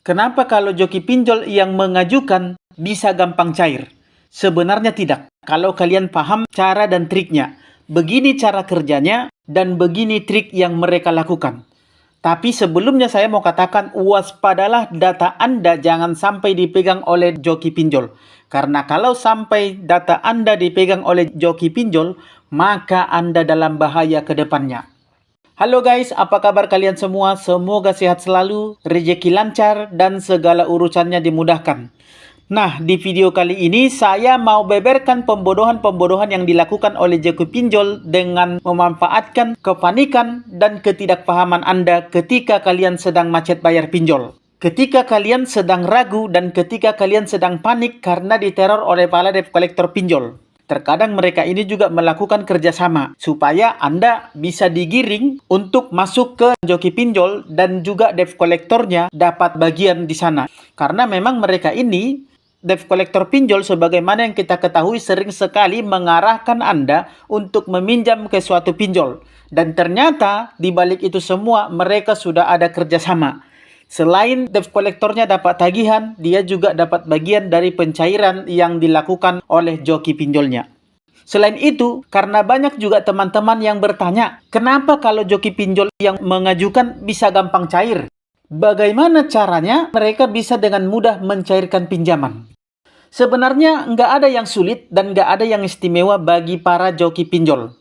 Kenapa kalau joki pinjol yang mengajukan bisa gampang cair? Sebenarnya tidak. Kalau kalian paham cara dan triknya, begini cara kerjanya dan begini trik yang mereka lakukan. Tapi sebelumnya saya mau katakan, waspadalah data Anda jangan sampai dipegang oleh joki pinjol. Karena kalau sampai data Anda dipegang oleh joki pinjol, maka Anda dalam bahaya ke depannya. Halo guys, apa kabar kalian semua? Semoga sehat selalu, rezeki lancar, dan segala urusannya dimudahkan. Nah, di video kali ini saya mau beberkan pembodohan-pembodohan yang dilakukan oleh joki pinjol dengan memanfaatkan kepanikan dan ketidakpahaman Anda ketika kalian sedang macet bayar pinjol. Ketika kalian sedang ragu dan ketika kalian sedang panik karena diteror oleh para debt collector pinjol. Terkadang mereka ini juga melakukan kerjasama supaya Anda bisa digiring untuk masuk ke joki pinjol dan juga debt collectornya dapat bagian di sana. Karena memang mereka ini, debt collector pinjol sebagaimana yang kita ketahui sering sekali mengarahkan Anda untuk meminjam ke suatu pinjol. Dan ternyata di balik itu semua mereka sudah ada kerjasama. Selain debt collectornya dapat tagihan, dia juga dapat bagian dari pencairan yang dilakukan oleh joki pinjolnya. Selain itu, karena banyak juga teman-teman yang bertanya, kenapa kalau joki pinjol yang mengajukan bisa gampang cair? Bagaimana caranya mereka bisa dengan mudah mencairkan pinjaman? Sebenarnya nggak ada yang sulit dan nggak ada yang istimewa bagi para joki pinjol.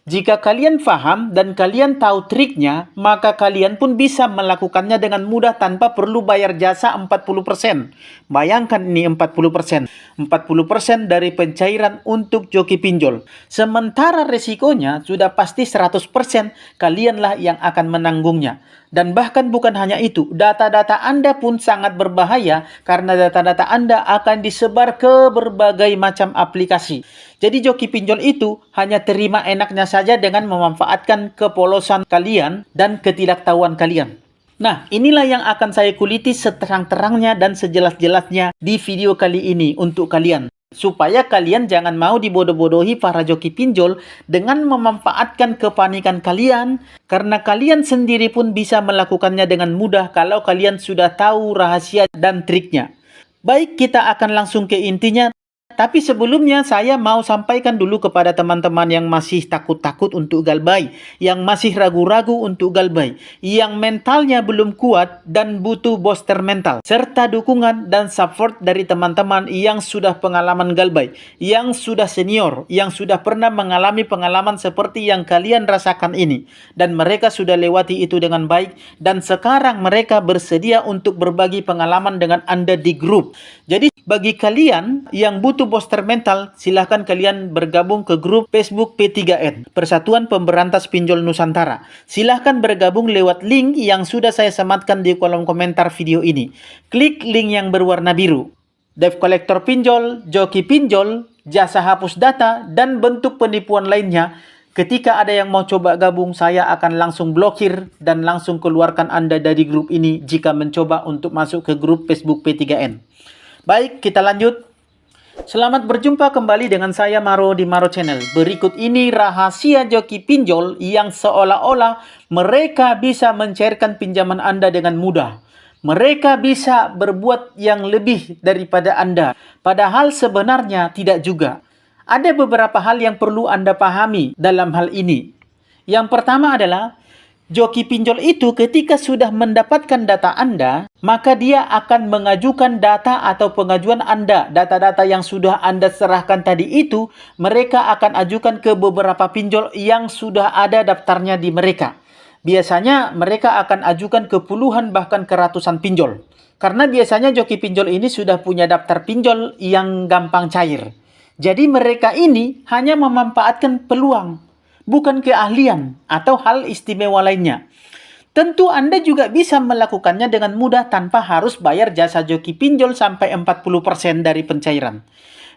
Jika kalian paham dan kalian tahu triknya, maka kalian pun bisa melakukannya dengan mudah tanpa perlu bayar jasa 40%. Bayangkan ini 40%. 40% dari pencairan untuk joki pinjol. Sementara resikonya sudah pasti 100%, kalianlah yang akan menanggungnya. Dan bahkan bukan hanya itu, data-data Anda pun sangat berbahaya karena data-data Anda akan disebar ke berbagai macam aplikasi. Jadi joki pinjol itu hanya terima enaknya saja dengan memanfaatkan kepolosan kalian dan ketidaktahuan kalian. Nah, inilah yang akan saya kuliti seterang-terangnya dan sejelas-jelasnya di video kali ini untuk kalian. Supaya kalian jangan mau dibodoh-bodohi para joki pinjol dengan memanfaatkan kepanikan kalian, karena kalian sendiri pun bisa melakukannya dengan mudah kalau kalian sudah tahu rahasia dan triknya. Baik, kita akan langsung ke intinya. Tapi sebelumnya saya mau sampaikan dulu kepada teman-teman yang masih takut-takut untuk galbay, yang masih ragu-ragu untuk galbay, yang mentalnya belum kuat dan butuh booster mental, serta dukungan dan support dari teman-teman yang sudah pengalaman galbay, yang sudah senior, yang sudah pernah mengalami pengalaman seperti yang kalian rasakan ini, dan mereka sudah lewati itu dengan baik, dan sekarang mereka bersedia untuk berbagi pengalaman dengan Anda di grup. Jadi bagi kalian yang butuh booster mental, silahkan kalian bergabung ke grup Facebook P3N, Persatuan Pemberantas Pinjol Nusantara. Silahkan bergabung lewat link yang sudah saya sematkan di kolom komentar video ini. Klik link yang berwarna biru. Debt collector pinjol, joki pinjol, jasa hapus data, dan bentuk penipuan lainnya. Ketika ada yang mau coba gabung, saya akan langsung blokir dan langsung keluarkan Anda dari grup ini jika mencoba untuk masuk ke grup Facebook P3N. Baik, kita lanjut. Selamat berjumpa kembali dengan saya Maro di Maro Channel. Berikut ini rahasia joki pinjol yang seolah-olah mereka bisa mencairkan pinjaman Anda dengan mudah. Mereka bisa berbuat yang lebih daripada Anda. Padahal sebenarnya tidak juga. Ada beberapa hal yang perlu Anda pahami dalam hal ini. Yang pertama adalah, joki pinjol itu ketika sudah mendapatkan data Anda, maka dia akan mengajukan data atau pengajuan Anda. Data-data yang sudah Anda serahkan tadi itu, mereka akan ajukan ke beberapa pinjol yang sudah ada daftarnya di mereka. Biasanya mereka akan ajukan ke puluhan bahkan ke ratusan pinjol. Karena biasanya joki pinjol ini sudah punya daftar pinjol yang gampang cair. Jadi mereka ini hanya memanfaatkan peluang, bukan keahlian atau hal istimewa lainnya. Tentu Anda juga bisa melakukannya dengan mudah tanpa harus bayar jasa joki pinjol sampai 40% dari pencairan.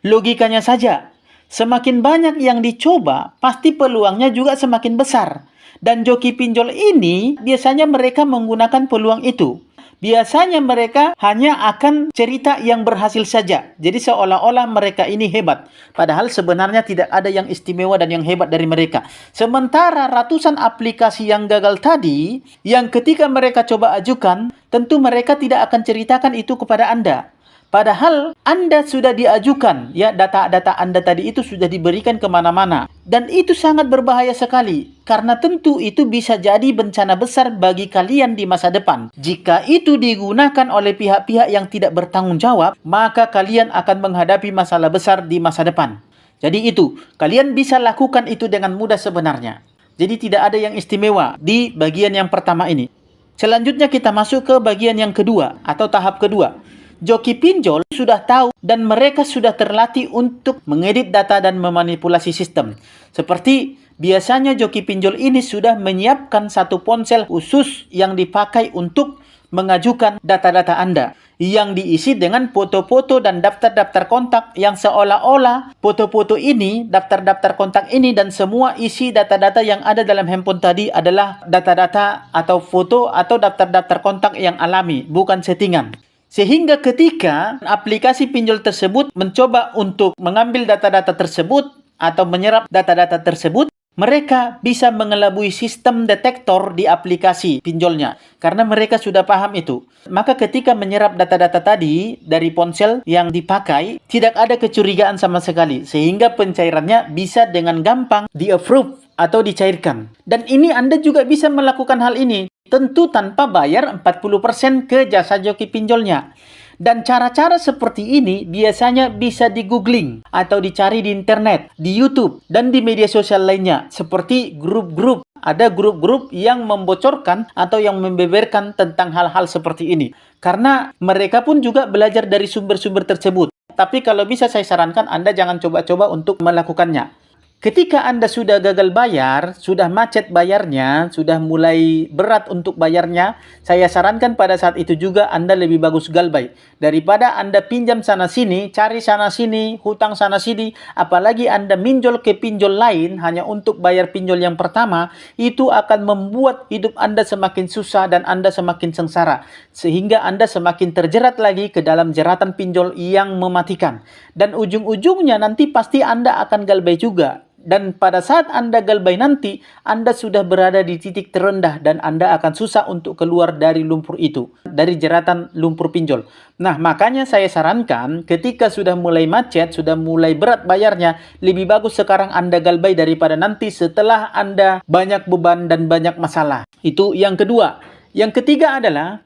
Logikanya saja, semakin banyak yang dicoba, pasti peluangnya juga semakin besar. Dan joki pinjol ini biasanya mereka menggunakan peluang itu. biasanya mereka hanya akan cerita yang berhasil saja. Jadi seolah-olah mereka ini hebat. Padahal sebenarnya tidak ada yang istimewa dan yang hebat dari mereka. Sementara ratusan aplikasi yang gagal tadi, yang ketika mereka coba ajukan, tentu mereka tidak akan ceritakan itu kepada Anda. Padahal Anda sudah diajukan, ya, data-data Anda tadi itu sudah diberikan kemana-mana. Dan itu sangat berbahaya sekali, karena tentu itu bisa jadi bencana besar bagi kalian di masa depan. Jika itu digunakan oleh pihak-pihak yang tidak bertanggung jawab, maka kalian akan menghadapi masalah besar di masa depan. Jadi itu, kalian bisa lakukan itu dengan mudah sebenarnya. Jadi tidak ada yang istimewa di bagian yang pertama ini. Selanjutnya kita masuk ke bagian yang kedua atau tahap kedua. Joki pinjol sudah tahu dan mereka sudah terlatih untuk mengedit data dan memanipulasi sistem. Seperti biasanya joki pinjol ini sudah menyiapkan satu ponsel khusus yang dipakai untuk mengajukan data-data Anda, yang diisi dengan foto-foto dan daftar-daftar kontak yang seolah-olah foto-foto ini, daftar-daftar kontak ini, dan semua isi data-data yang ada dalam handphone tadi adalah data-data atau foto atau daftar-daftar kontak yang alami, bukan settingan. Sehingga ketika aplikasi pinjol tersebut mencoba untuk mengambil data-data tersebut atau menyerap data-data tersebut, mereka bisa mengelabui sistem detektor di aplikasi pinjolnya. Karena mereka sudah paham itu. Maka ketika menyerap data-data tadi dari ponsel yang dipakai, tidak ada kecurigaan sama sekali. Sehingga pencairannya bisa dengan gampang di-approve atau dicairkan. Dan ini Anda juga bisa melakukan hal ini. Tentu tanpa bayar 40% ke jasa joki pinjolnya. Dan cara-cara seperti ini biasanya bisa di-googling atau dicari di internet, di YouTube, dan di media sosial lainnya. Seperti grup-grup. Ada grup-grup yang membocorkan atau yang membeberkan tentang hal-hal seperti ini. Karena mereka pun juga belajar dari sumber-sumber tersebut. Tapi kalau bisa saya sarankan Anda jangan coba-coba untuk melakukannya. Ketika Anda sudah gagal bayar, sudah macet bayarnya, sudah mulai berat untuk bayarnya, saya sarankan pada saat itu juga Anda lebih bagus galbay. Daripada Anda pinjam sana-sini, cari sana-sini, hutang sana-sini, apalagi Anda minjol ke pinjol lain hanya untuk bayar pinjol yang pertama, itu akan membuat hidup Anda semakin susah dan Anda semakin sengsara. Sehingga Anda semakin terjerat lagi ke dalam jeratan pinjol yang mematikan. Dan ujung-ujungnya nanti pasti Anda akan galbay juga. Dan pada saat Anda galbay nanti, Anda sudah berada di titik terendah dan Anda akan susah untuk keluar dari lumpur itu, dari jeratan lumpur pinjol. Nah, makanya saya sarankan ketika sudah mulai macet, sudah mulai berat bayarnya, lebih bagus sekarang Anda galbay daripada nanti setelah Anda banyak beban dan banyak masalah. Itu yang kedua. Yang ketiga adalah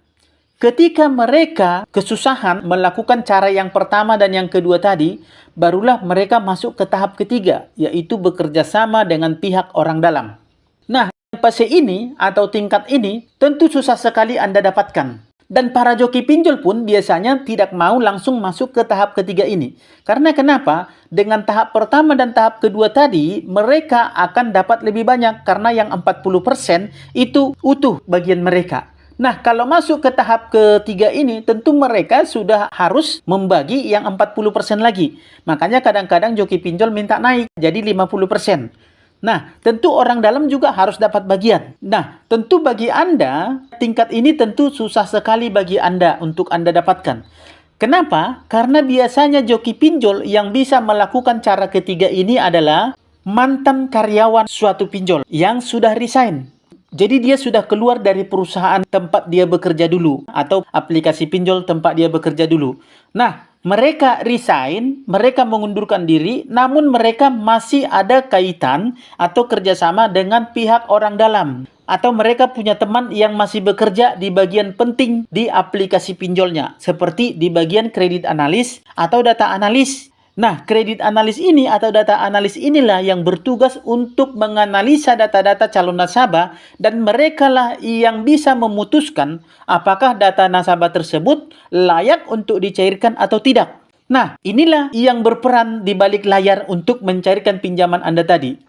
ketika mereka kesusahan melakukan cara yang pertama dan yang kedua tadi, barulah mereka masuk ke tahap ketiga, yaitu bekerja sama dengan pihak orang dalam. Nah, fase ini atau tingkat ini tentu susah sekali Anda dapatkan. Dan para joki pinjol pun biasanya tidak mau langsung masuk ke tahap ketiga ini. Karena kenapa? Dengan tahap pertama dan tahap kedua tadi, mereka akan dapat lebih banyak karena yang 40% itu utuh bagian mereka. Nah, kalau masuk ke tahap ketiga ini, tentu mereka sudah harus membagi yang 40% lagi. Makanya kadang-kadang joki pinjol minta naik jadi 50%. Nah, tentu orang dalam juga harus dapat bagian. Nah, tentu bagi Anda, tingkat ini tentu susah sekali bagi Anda untuk Anda dapatkan. Kenapa? Karena biasanya joki pinjol yang bisa melakukan cara ketiga ini adalah mantan karyawan suatu pinjol yang sudah resign. Jadi dia sudah keluar dari perusahaan tempat dia bekerja dulu atau aplikasi pinjol tempat dia bekerja dulu. Nah, mereka resign, mereka mengundurkan diri, namun mereka masih ada kaitan atau kerjasama dengan pihak orang dalam. Atau mereka punya teman yang masih bekerja di bagian penting di aplikasi pinjolnya. Seperti di bagian kredit analis atau data analis. Nah, kredit analis ini atau data analis inilah yang bertugas untuk menganalisa data-data calon nasabah dan merekalah yang bisa memutuskan apakah data nasabah tersebut layak untuk dicairkan atau tidak. Nah, inilah yang berperan di balik layar untuk mencairkan pinjaman Anda tadi.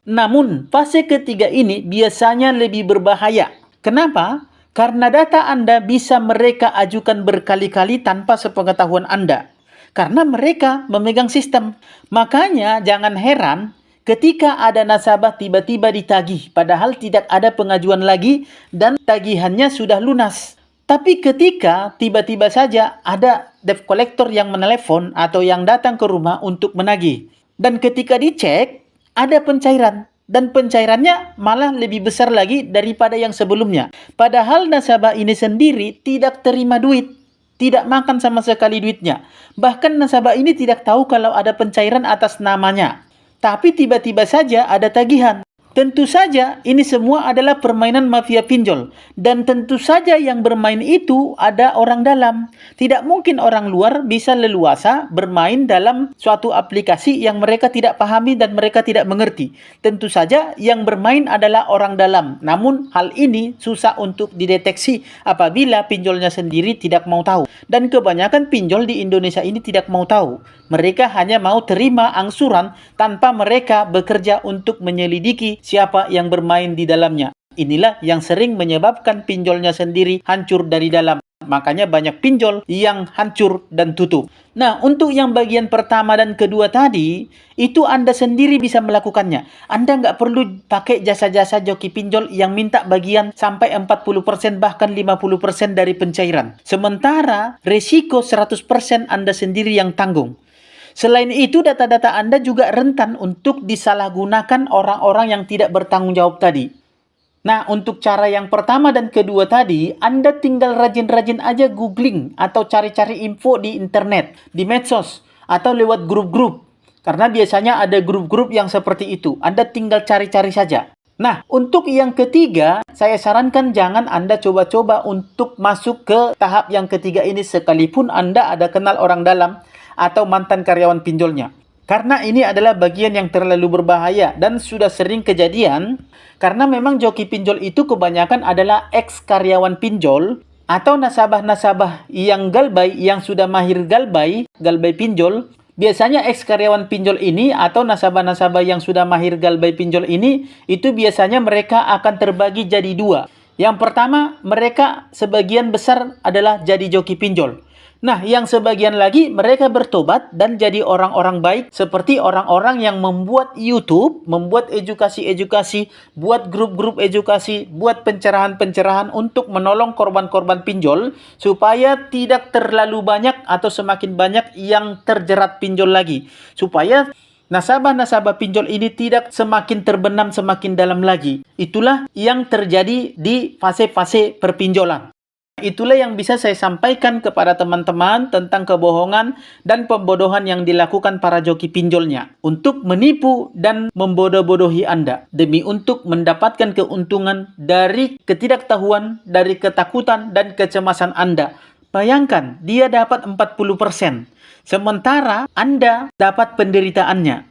Namun, fase ketiga ini biasanya lebih berbahaya. Kenapa? Karena data Anda bisa mereka ajukan berkali-kali tanpa sepengetahuan Anda. Karena mereka memegang sistem. Makanya jangan heran ketika ada nasabah tiba-tiba ditagih padahal tidak ada pengajuan lagi dan tagihannya sudah lunas. Tapi ketika tiba-tiba saja ada debt collector yang menelepon atau yang datang ke rumah untuk menagih. Dan ketika dicek, ada pencairan. Dan pencairannya malah lebih besar lagi daripada yang sebelumnya. Padahal nasabah ini sendiri tidak terima duit. Tidak makan sama sekali duitnya. Bahkan nasabah ini tidak tahu kalau ada pencairan atas namanya. Tapi tiba-tiba saja ada tagihan. Tentu saja ini semua adalah permainan mafia pinjol. Dan tentu saja yang bermain itu ada orang dalam. Tidak mungkin orang luar bisa leluasa bermain dalam suatu aplikasi yang mereka tidak pahami dan mereka tidak mengerti. Tentu saja yang bermain adalah orang dalam. Namun hal ini susah untuk dideteksi apabila pinjolnya sendiri tidak mau tahu. Dan kebanyakan pinjol di Indonesia ini tidak mau tahu. Mereka hanya mau terima angsuran tanpa mereka bekerja untuk menyelidiki siapa yang bermain di dalamnya. Inilah yang sering menyebabkan pinjolnya sendiri hancur dari dalam. Makanya banyak pinjol yang hancur dan tutup. Nah, untuk yang bagian pertama dan kedua tadi, itu Anda sendiri bisa melakukannya. Anda nggak perlu pakai jasa-jasa joki pinjol yang minta bagian sampai 40% bahkan 50% dari pencairan. Sementara resiko 100% Anda sendiri yang tanggung. Selain itu, data-data Anda juga rentan untuk disalahgunakan orang-orang yang tidak bertanggung jawab tadi. Nah, untuk cara yang pertama dan kedua tadi, Anda tinggal rajin-rajin aja googling atau cari-cari info di internet, di medsos, atau lewat grup-grup. Karena biasanya ada grup-grup yang seperti itu. Anda tinggal cari-cari saja. Nah, untuk yang ketiga, saya sarankan jangan Anda coba-coba untuk masuk ke tahap yang ketiga ini sekalipun Anda ada kenal orang dalam atau mantan karyawan pinjolnya. Karena ini adalah bagian yang terlalu berbahaya dan sudah sering kejadian karena memang joki pinjol itu kebanyakan adalah ex-karyawan pinjol atau nasabah-nasabah yang galbay, yang sudah mahir galbay pinjol. Biasanya ex-karyawan pinjol ini atau nasabah-nasabah yang sudah mahir galbay pinjol ini, itu biasanya mereka akan terbagi jadi dua. Yang pertama, mereka sebagian besar adalah jadi joki pinjol. Nah, yang sebagian lagi mereka bertobat dan jadi orang-orang baik seperti orang-orang yang membuat YouTube, membuat edukasi-edukasi, buat grup-grup edukasi, buat pencerahan-pencerahan untuk menolong korban-korban pinjol supaya tidak terlalu banyak atau semakin banyak yang terjerat pinjol lagi. Supaya nasabah-nasabah pinjol ini tidak semakin terbenam semakin dalam lagi. Itulah yang terjadi di fase-fase perpinjolan. Itulah yang bisa saya sampaikan kepada teman-teman tentang kebohongan dan pembodohan yang dilakukan para joki pinjolnya untuk menipu dan membodoh-bodohi Anda demi untuk mendapatkan keuntungan dari ketidaktahuan, dari ketakutan dan kecemasan Anda. Bayangkan, dia dapat 40%, sementara Anda dapat penderitaannya.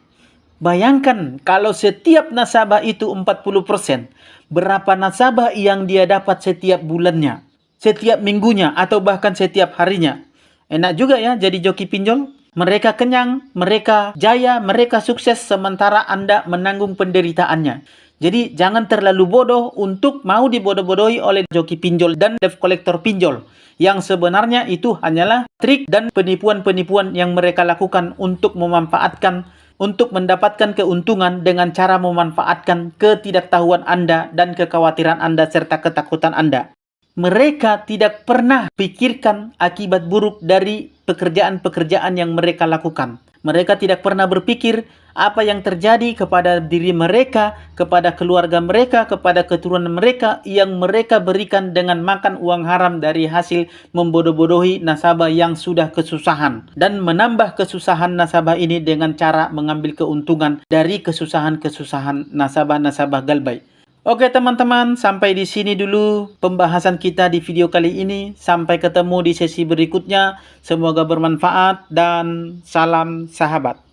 Bayangkan kalau setiap nasabah itu 40%, berapa nasabah yang dia dapat setiap bulannya, setiap minggunya, atau bahkan setiap harinya. Enak juga ya jadi joki pinjol. Mereka kenyang, mereka jaya, mereka sukses, sementara Anda menanggung penderitaannya. Jadi jangan terlalu bodoh untuk mau dibodoh-bodohi oleh joki pinjol dan debt collector pinjol. Yang sebenarnya itu hanyalah trik dan penipuan-penipuan yang mereka lakukan untuk memanfaatkan, untuk mendapatkan keuntungan dengan cara memanfaatkan ketidaktahuan Anda dan kekhawatiran Anda serta ketakutan Anda. Mereka tidak pernah pikirkan akibat buruk dari pekerjaan-pekerjaan yang mereka lakukan. Mereka tidak pernah berpikir apa yang terjadi kepada diri mereka, kepada keluarga mereka, kepada keturunan mereka yang mereka berikan dengan makan uang haram dari hasil membodoh-bodohi nasabah yang sudah kesusahan. Dan menambah kesusahan nasabah ini dengan cara mengambil keuntungan dari kesusahan-kesusahan nasabah-nasabah galbay. Oke teman-teman, sampai di sini dulu pembahasan kita di video kali ini. Sampai ketemu di sesi berikutnya. Semoga bermanfaat dan salam sahabat.